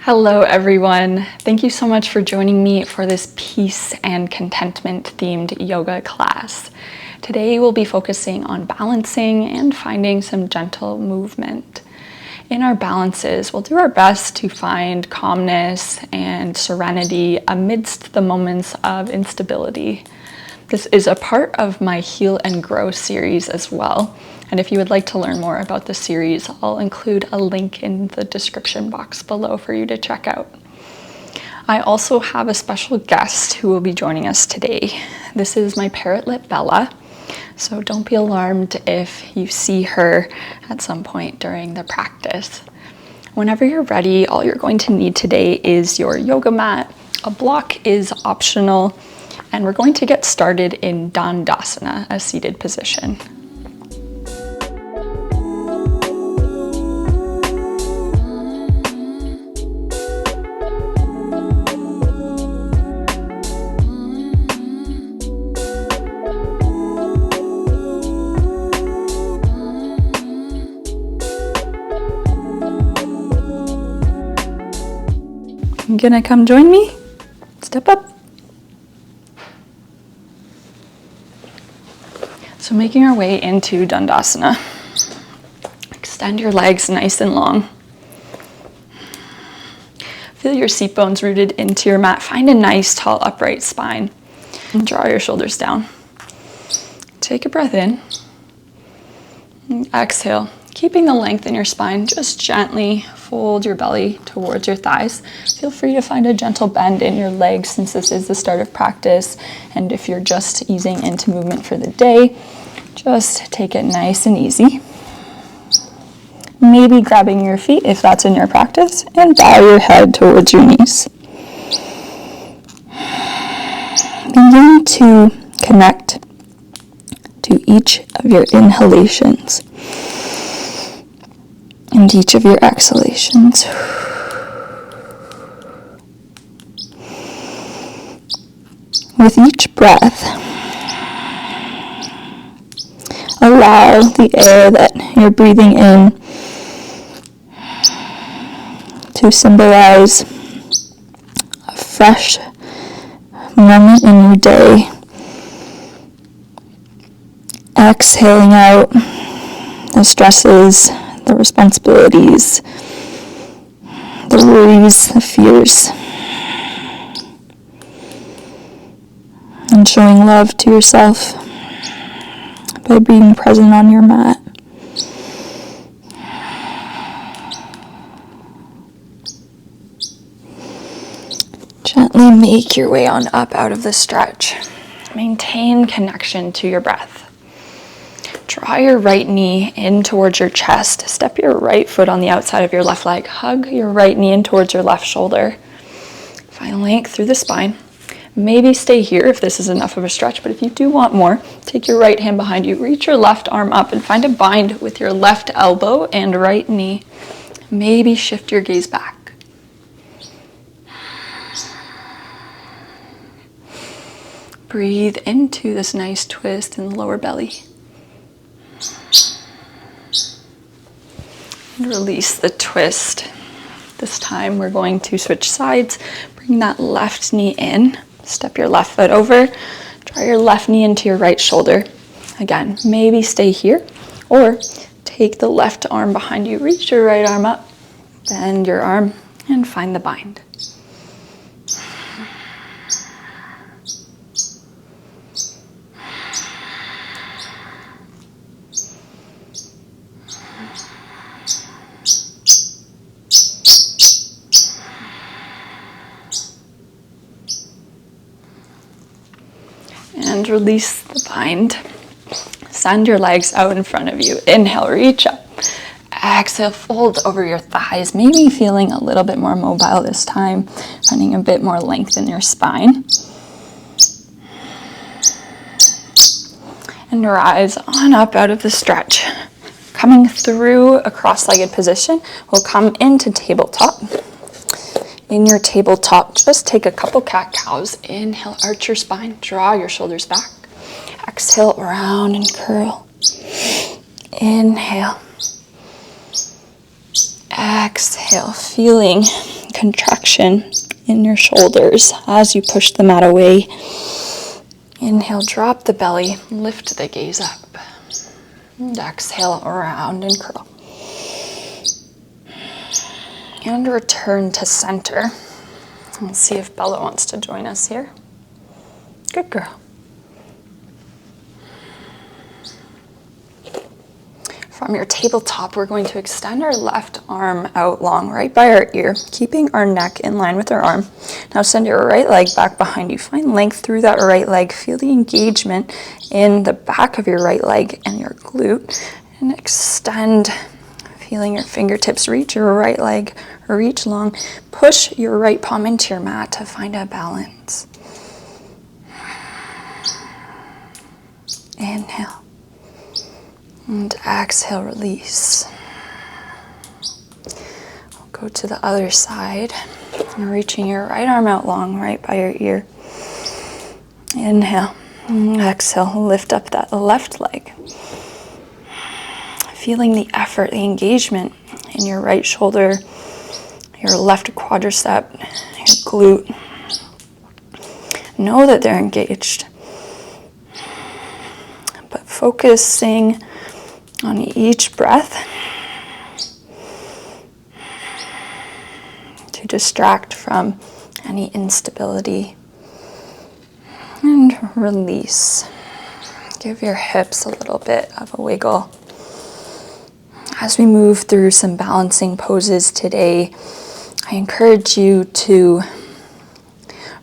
Hello everyone. Thank you so much for joining me for this peace and contentment themed yoga class. Today we'll be focusing on balancing and finding some gentle movement. In our balances, we'll do our best to find calmness and serenity amidst the moments of instability. This is a part of my Heal and Grow series as well. And if you would like to learn more about the series, I'll include a link in the description box below for you to check out. I also have a special guest who will be joining us today. This is my parrotlet Bella, so don't be alarmed if you see her at some point during the practice. Whenever you're ready, all you're going to need today is your yoga mat. A block is optional, and we're going to get started in Dandasana, a seated position. You gonna come join me? Step up. So making our way into Dandasana. Extend your legs nice and long. Feel your seat bones rooted into your mat. Find a nice tall upright spine and draw your shoulders down. Take a breath in. And exhale. Keeping the length in your spine, just gently fold your belly towards your thighs. Feel free to find a gentle bend in your legs since this is the start of practice. And if you're just easing into movement for the day, just take it nice and easy. Maybe grabbing your feet if that's in your practice, and bow your head towards your knees. Begin to connect to each of your inhalations and each of your exhalations. With each breath, allow the air that you're breathing in to symbolize a fresh moment in your day. Exhaling out the stresses, the responsibilities, the worries, the fears, and showing love to yourself by being present on your mat. Gently make your way on up out of the stretch. Maintain connection to your breath. Draw your right knee in towards your chest. Step your right foot on the outside of your left leg. Hug your right knee in towards your left shoulder. Find length through the spine. Maybe stay here if this is enough of a stretch, but if you do want more, take your right hand behind you. Reach your left arm up and find a bind with your left elbow and right knee. Maybe shift your gaze back. Breathe into this nice twist in the lower belly. And release the twist. This time we're going to switch sides. Bring that left knee in. Step your left foot over. Draw your left knee into your right shoulder. Again, maybe stay here. Or take the left arm behind you. Reach your right arm up. Bend your arm and find the bind. And release the bind. Send your legs out in front of you. Inhale, reach up. Exhale, fold over your thighs. Maybe feeling a little bit more mobile this time. Finding a bit more length in your spine. And rise on up out of the stretch. Coming through a cross-legged position, we'll come into tabletop. In your tabletop, just take a couple cat-cows. Inhale, arch your spine, draw your shoulders back. Exhale, round and curl. Inhale. Exhale, feeling contraction in your shoulders as you push the mat away. Inhale, drop the belly, lift the gaze up. And exhale, round and curl. And return to center. Let's see if Bella wants to join us here. Good girl. From your tabletop, we're going to extend our left arm out long, right by our ear, keeping our neck in line with our arm. Now send your right leg back behind you. Find length through that right leg. Feel the engagement in the back of your right leg and your glute. And extend, feeling your fingertips reach your right leg or reach long. Push your right palm into your mat to find a balance. Inhale. And exhale, release. We'll go to the other side. And reaching your right arm out long, right by your ear. Inhale. And exhale, lift up that left leg. Feeling the effort, the engagement in your right shoulder, your left quadricep, your glute. Know that they're engaged. But focusing on each breath to distract from any instability. And release. Give your hips a little bit of a wiggle. As we move through some balancing poses today, I encourage you to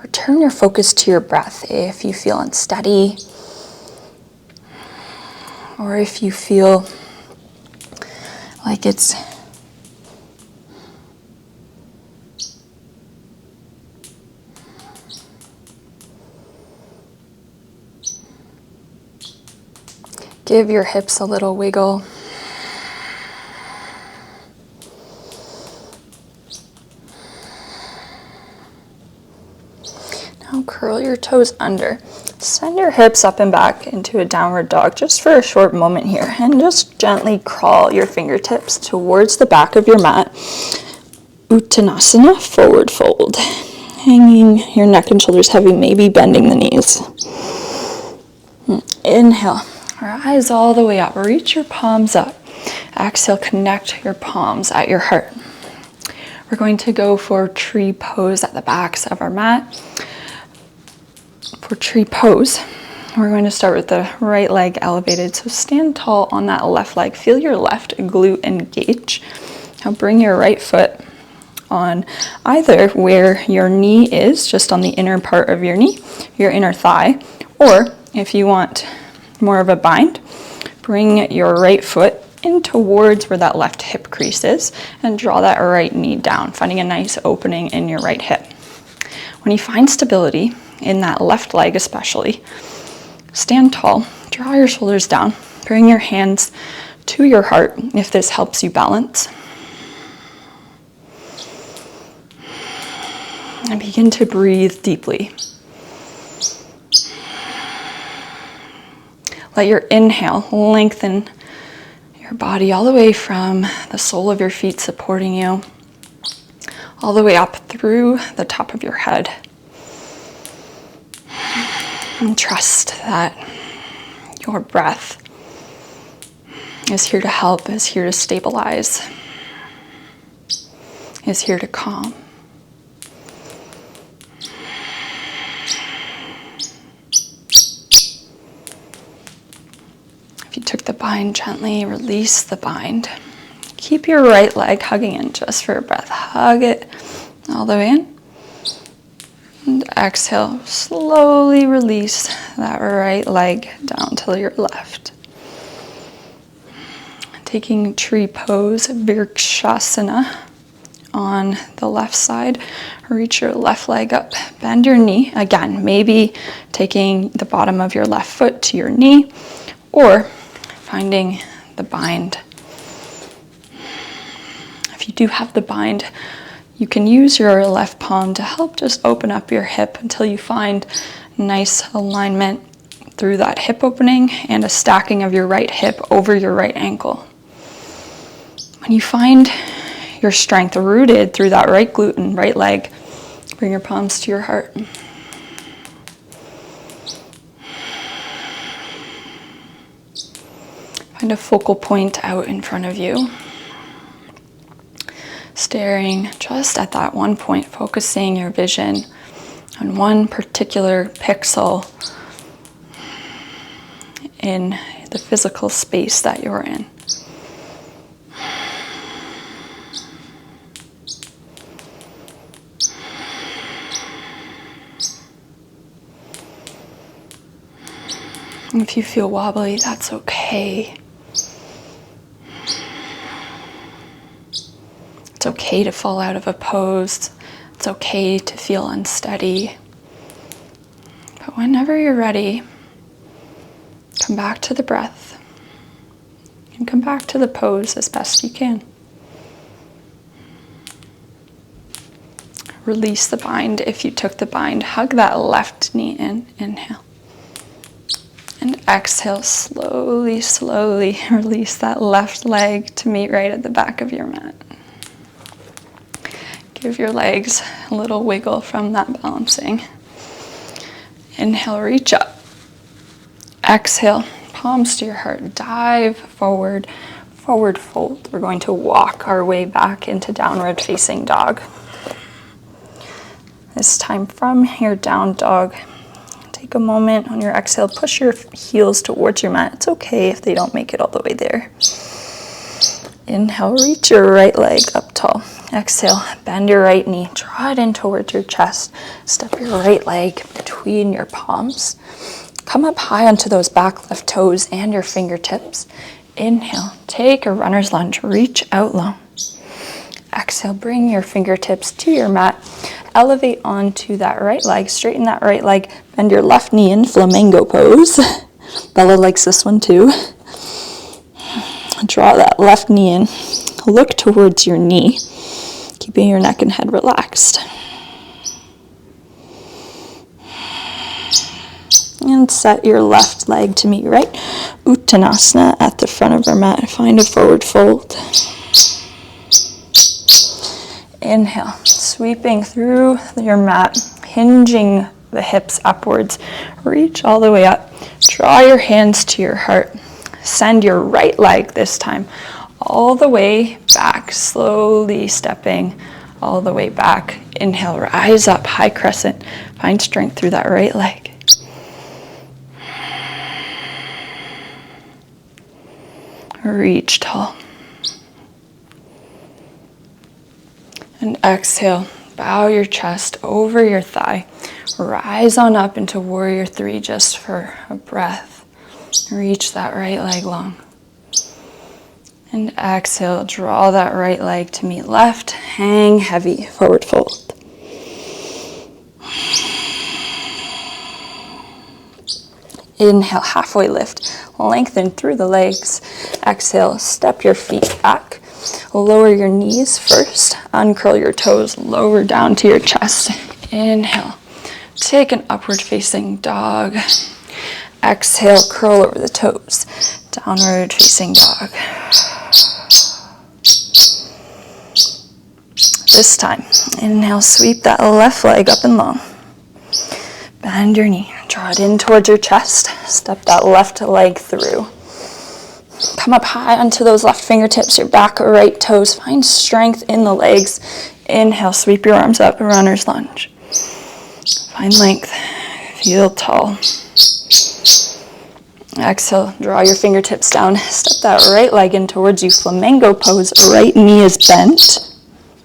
return your focus to your breath if you feel unsteady, or if you feel like it's give your hips a little wiggle. Now curl your toes under. Send your hips up and back into a downward dog just for a short moment here, and just gently crawl your fingertips towards the back of your mat. Uttanasana, forward fold. Hanging your neck and shoulders heavy, maybe bending the knees. Inhale, rise all the way up. Reach your palms up. Exhale, connect your palms at your heart. We're going to go for tree pose at the backs of our mat. For tree pose, we're going to start with the right leg elevated. So stand tall on that left leg. Feel your left glute engage. Now bring your right foot on either where your knee is, just on the inner part of your knee, your inner thigh, or if you want more of a bind, bring your right foot in towards where that left hip crease is and draw that right knee down, finding a nice opening in your right hip. When you find stability, in that left leg especially, stand tall, draw your shoulders down, bring your hands to your heart if this helps you balance. And begin to breathe deeply. Let your inhale lengthen your body all the way from the sole of your feet supporting you, all the way up through the top of your head. And trust that your breath is here to help, is here to stabilize, is here to calm. If you took the bind, gently release the bind. Keep your right leg hugging in just for a breath. Hug it all the way in. And exhale, slowly release that right leg down to your left. Taking tree pose, Vrikshasana on the left side. Reach your left leg up, bend your knee. Again, maybe taking the bottom of your left foot to your knee, or finding the bind. If you do have the bind, you can use your left palm to help just open up your hip until you find nice alignment through that hip opening and a stacking of your right hip over your right ankle. When you find your strength rooted through that right glute and right leg. Bring your palms to your heart. Find a focal point out in front of you. Staring just at that one point, focusing your vision on one particular pixel in the physical space that you're in. If you feel wobbly, that's okay. It's okay to fall out of a pose. It's okay to feel unsteady. But whenever you're ready, come back to the breath and come back to the pose as best you can. Release the bind. If you took the bind, hug that left knee in. Inhale. And exhale, slowly, slowly release that left leg to meet right at the back of your mat. Give your legs a little wiggle from that balancing. Inhale, reach up. Exhale, palms to your heart. Dive forward, forward fold. We're going to walk our way back into downward facing dog. This time from your down dog, take a moment on your exhale, push your heels towards your mat. It's okay if they don't make it all the way there. Inhale, reach your right leg up tall. Exhale, bend your right knee, draw it in towards your chest. Step your right leg between your palms. Come up high onto those back left toes and your fingertips. Inhale, take a runner's lunge, reach out long. Exhale, bring your fingertips to your mat. Elevate onto that right leg, straighten that right leg, bend your left knee in, flamingo pose. Bella likes this one too. Draw that left knee in, look towards your knee, keeping your neck and head relaxed. And set your left leg to meet right. Uttanasana at the front of our mat. Find a forward fold. Inhale, sweeping through your mat, hinging the hips upwards. Reach all the way up. Draw your hands to your heart. Send your right leg this time all the way back, slowly stepping all the way back. Inhale, rise up, high crescent. Find strength through that right leg. Reach tall. And exhale, bow your chest over your thigh. Rise on up into warrior three just for a breath. Reach that right leg long. And exhale, draw that right leg to meet left. Hang heavy, forward fold. Inhale, halfway lift. Lengthen through the legs. Exhale, step your feet back. Lower your knees first. Uncurl your toes. Lower down to your chest. Inhale. Take an upward facing dog. Exhale, curl over the toes. Downward facing dog. This time, inhale, sweep that left leg up and long. Bend your knee. Draw it in towards your chest. Step that left leg through. Come up high onto those left fingertips, your back or right toes. Find strength in the legs. Inhale, sweep your arms up, runner's lunge. Find length. Feel tall. Exhale, draw your fingertips down. Step that right leg in towards you, flamingo pose. Right knee is bent.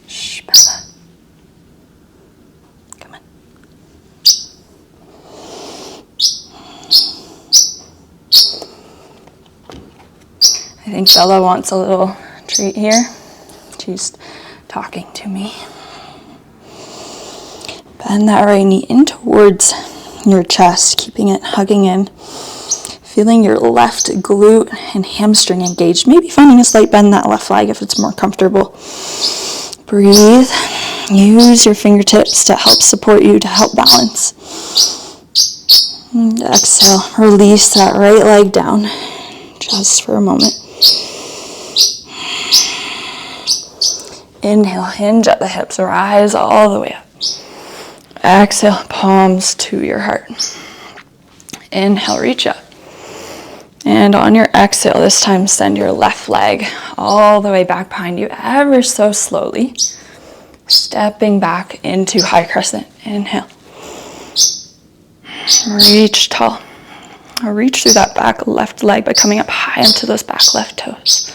Shh, Bella. Come on. I think Bella wants a little treat here. She's talking to me. Bend that right knee in towards your chest, keeping it hugging in. Feeling your left glute and hamstring engaged. Maybe finding a slight bend in that left leg if it's more comfortable. Breathe. Use your fingertips to help support you, to help balance. And exhale. Release that right leg down just for a moment. Inhale, hinge at the hips, rise all the way up. Exhale, palms to your heart. Inhale, reach up. And on your exhale, this time send your left leg all the way back behind you, ever so slowly. Stepping back into high crescent. Inhale. Reach tall. Reach through that back left leg by coming up high into those back left toes.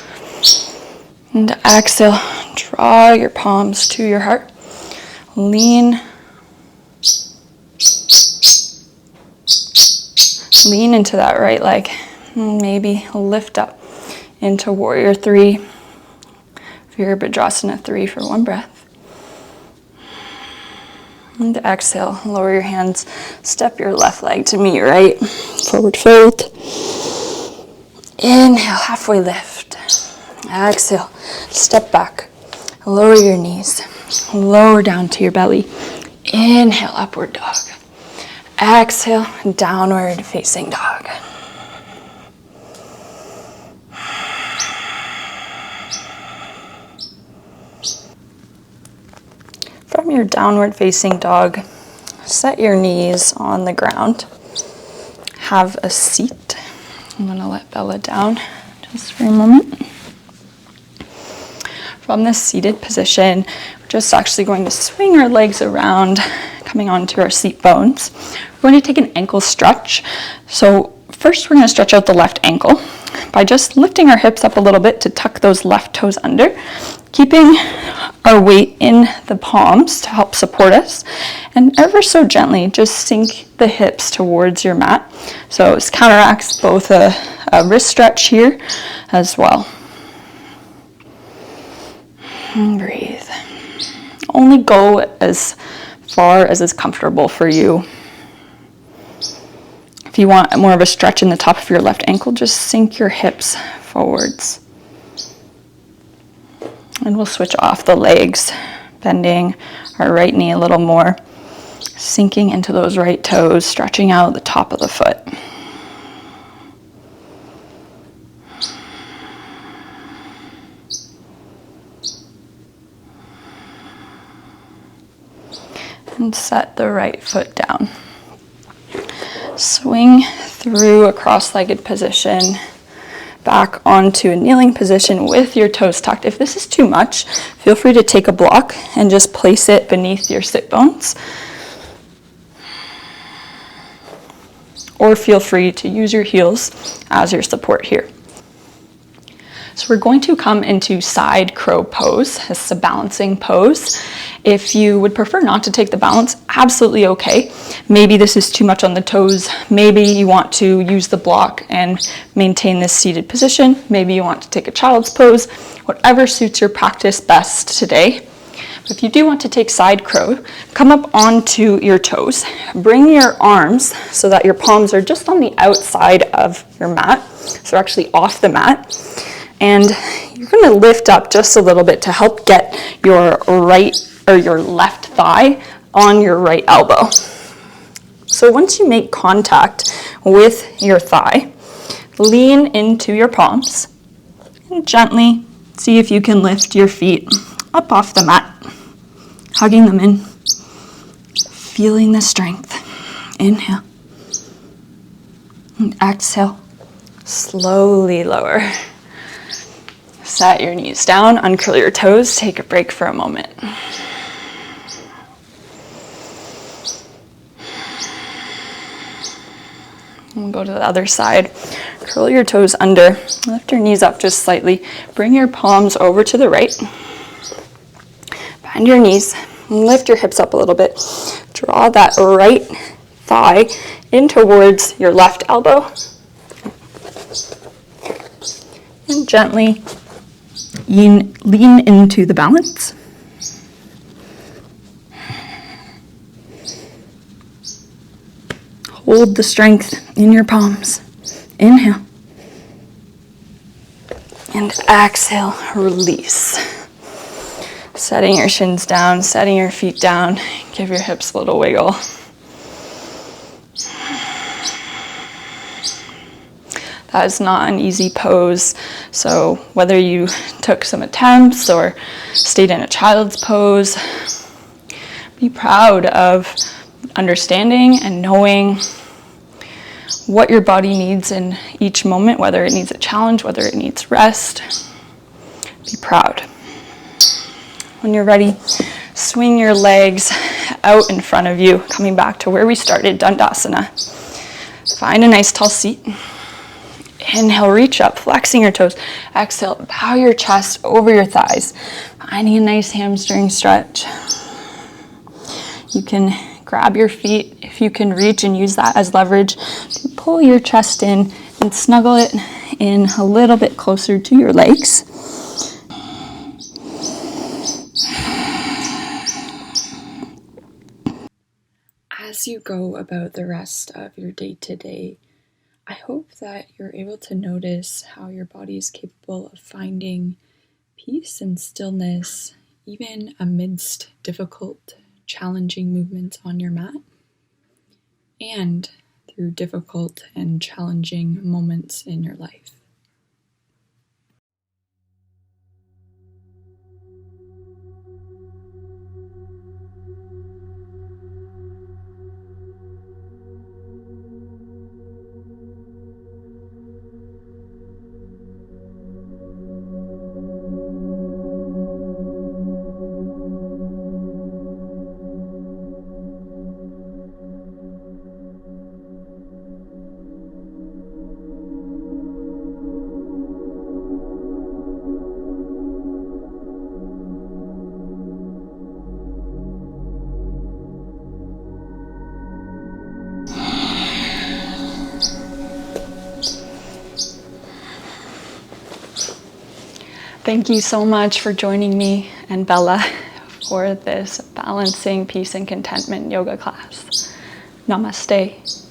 And exhale, draw your palms to your heart. Lean into that right leg. Maybe lift up into warrior 3. Virabhadrasana 3 for one breath. And exhale, lower your hands, step your left leg to meet your right. Forward fold. Inhale, halfway lift. Exhale, step back. Lower your knees. Lower down to your belly. Inhale, upward dog. Exhale, downward facing dog. From your downward facing dog, set your knees on the ground. Have a seat. I'm going to let Bella down just for a moment. From this seated position, we're just actually going to swing our legs around, coming onto our seat bones. We're going to take an ankle stretch. So first we're going to stretch out the left ankle by just lifting our hips up a little bit to tuck those left toes under, keeping our weight in the palms to help support us, and ever so gently just sink the hips towards your mat. So it counteracts both a wrist stretch here as well. And breathe. Only go as far as is comfortable for you. If you want more of a stretch in the top of your left ankle, just sink your hips forwards. And we'll switch off the legs, bending our right knee a little more, sinking into those right toes, stretching out the top of the foot. And set the right foot down. Swing through a cross-legged position, back onto a kneeling position with your toes tucked. If this is too much, feel free to take a block and just place it beneath your sit bones. Or feel free to use your heels as your support here. So we're going to come into side crow pose. This is a balancing pose. If you would prefer not to take the balance, absolutely okay. Maybe this is too much on the toes. Maybe you want to use the block and maintain this seated position. Maybe you want to take a child's pose. Whatever suits your practice best today. But if you do want to take side crow, come up onto your toes. Bring your arms so that your palms are just on the outside of your mat. So they're actually off the mat. And you're going to lift up just a little bit to help get your right or your left thigh on your right elbow. So once you make contact with your thigh, lean into your palms and gently see if you can lift your feet up off the mat, hugging them in, feeling the strength. Inhale and exhale, slowly lower. Set your knees down, uncurl your toes, take a break for a moment. And we'll go to the other side. Curl your toes under, lift your knees up just slightly. Bring your palms over to the right. Bend your knees, lift your hips up a little bit. Draw that right thigh in towards your left elbow. And gently lean into the balance. Hold the strength in your palms. Inhale. And exhale, release. Setting your shins down, setting your feet down. Give your hips a little wiggle. That is not an easy pose. So whether you took some attempts or stayed in a child's pose, be proud of understanding and knowing what your body needs in each moment, whether it needs a challenge, whether it needs rest. Be proud. When you're ready, swing your legs out in front of you, coming back to where we started, Dandasana. Find a nice tall seat. Inhale, reach up, flexing your toes. Exhale, bow your chest over your thighs. Finding a nice hamstring stretch. You can grab your feet if you can reach and use that as leverage. Pull your chest in and snuggle it in a little bit closer to your legs. As you go about the rest of your day today, I hope that you're able to notice how your body is capable of finding peace and stillness, even amidst difficult, challenging movements on your mat, and through difficult and challenging moments in your life. Thank you so much for joining me and Bella for this balancing peace and contentment yoga class. Namaste.